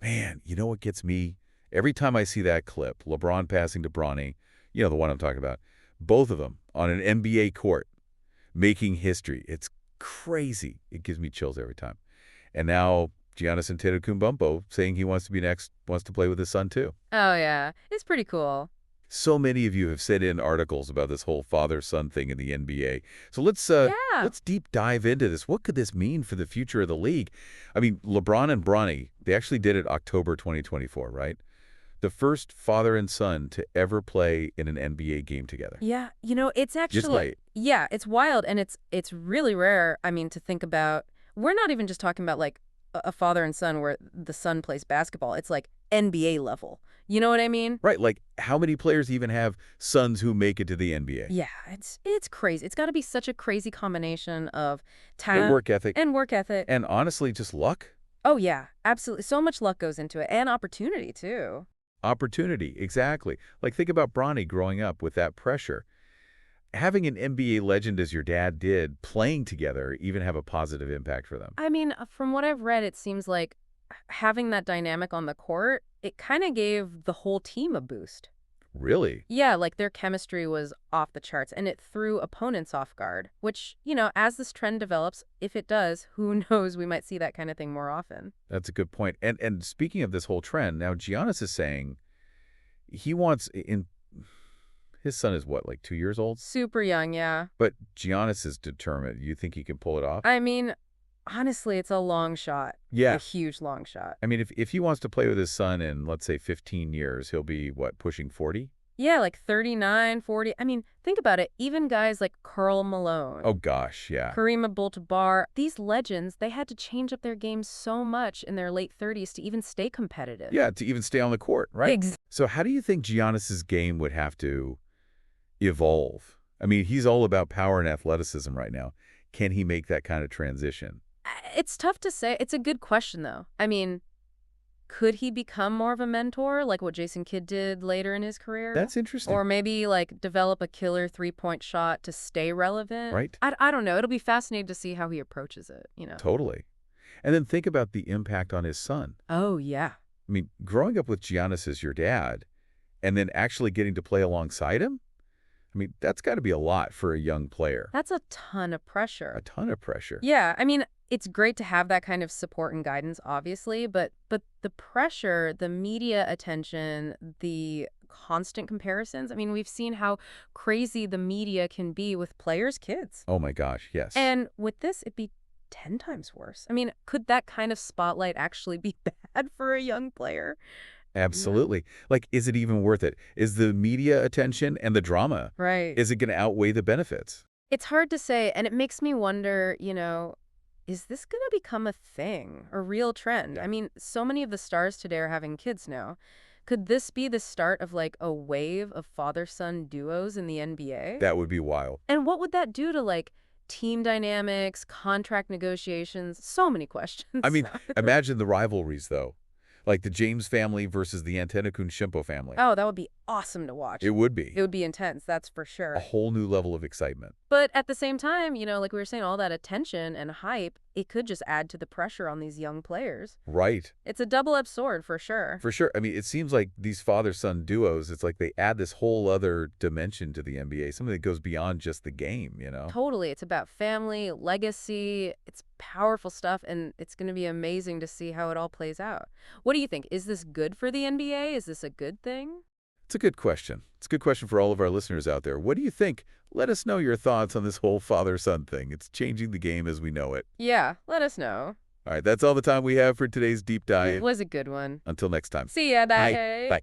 Man, you know what gets me? Every time I see that clip, LeBron passing to Bronny, you know, the one I'm talking about, both of them on an NBA court making history. It's crazy. It gives me chills every time. And now Giannis Antetokounmpo saying he wants to be next, wants to play with his son too. Oh, yeah. It's pretty cool. So many of you have sent in articles about this whole father-son thing in the NBA. So Yeah. let's deep dive into this. What could this mean for the future of the league? I mean, LeBron and Bronny, they actually did it October 2024, right? The first father and son to ever play in an NBA game together. Yeah. It's Just actually, like, yeah, it's wild and it's really rare. I mean, to think about, we're not even just talking about like a father and son where the son plays basketball. It's like NBA level. You know what I mean? right, like how many players even have sons who make it to the NBA? Yeah, it's crazy. It's got to be such a crazy combination of And talent work ethic, and work ethic. and honestly, just luck. Oh yeah, absolutely. So much luck goes into it and opportunity too. Opportunity, exactly. Like think about Bronny growing up with that pressure. Having an NBA legend as your dad did, playing together, even have a positive impact for them. I mean, from what I've read, it seems like having that dynamic on the court, it kind of gave the whole team a boost. Really? Yeah, like their chemistry was off the charts and it threw opponents off guard, which, as this trend develops, if it does, who knows, we might see that kind of thing more often. That's a good point. And speaking of this whole trend, now Giannis is saying he wants in his son is what, like 2 years old? Super young, yeah. But Giannis is determined. You think he can pull it off? I mean, honestly, it's a long shot. A Yeah. huge long shot. I mean, if he wants to play with his son in, let's say, 15 years, he'll be, what, pushing 40? Yeah, like 39, 40. I mean, think about it. Even guys like Karl Malone, Oh, gosh, yeah. Kareem Abdul-Jabbar, these legends, they had to change up their game so much in their late 30s to even stay competitive. Yeah, to even stay on the court, right? Ex- So how do you think Giannis's game would have to evolve? I mean, he's all about power and athleticism right now. Can he make that kind of transition? It's tough to say. It's a good question, though. I mean, could he become more of a mentor like what Jason Kidd did later in his career? That's interesting, Or maybe like develop a killer three-point shot to stay relevant? right? I don't know. It'll be fascinating to see how he approaches it. Totally. And then think about the impact on his son. Oh, yeah. I mean, growing up with Giannis as your dad and then actually getting to play alongside him, I mean, that's got to be a lot for a young player. That's a ton of pressure. A ton of pressure. Yeah, I mean, it's great to have that kind of support and guidance, obviously, but the pressure, the media attention, the constant comparisons, I mean, we've seen how crazy the media can be with players' kids. Oh my gosh, yes. And with this, it'd be 10 times worse. I mean, could that kind of spotlight actually be bad for a young player? Absolutely. Like, is it even worth it? Is the media attention and the drama, Right. is it going to outweigh the benefits? It's hard to say, and it makes me wonder, is this going to become a thing, a real trend? I mean, so many of the stars today are having kids now. Could this be the start of like a wave of father-son duos in the NBA? That would be wild. And what would that do to like team dynamics, contract negotiations? So many questions. I mean, imagine the rivalries, though. Like the James family versus the Antetokounmpo family. Oh, that would be awesome to watch. It would be. It would be intense, that's for sure. A whole new level of excitement. But at the same time, like we were saying, all that attention and hype, it could just add to the pressure on these young players. Right. It's a double-edged sword for sure. For sure. I mean, it seems like these father-son duos, it's like they add this whole other dimension to the NBA, something that goes beyond just the game, you know? Totally. It's about family, legacy. It's powerful stuff, and it's going to be amazing to see how it all plays out. What do you think? Is this good for the NBA? Is this a good thing? It's a good question. It's a good question for all of our listeners out there. What do you think? Let us know your thoughts on this whole father-son thing. It's changing the game as we know it. Yeah, let us know. All right, that's all the time we have for today's deep It dive. was a good one. Until next time. See ya. Bye. Bye. Bye.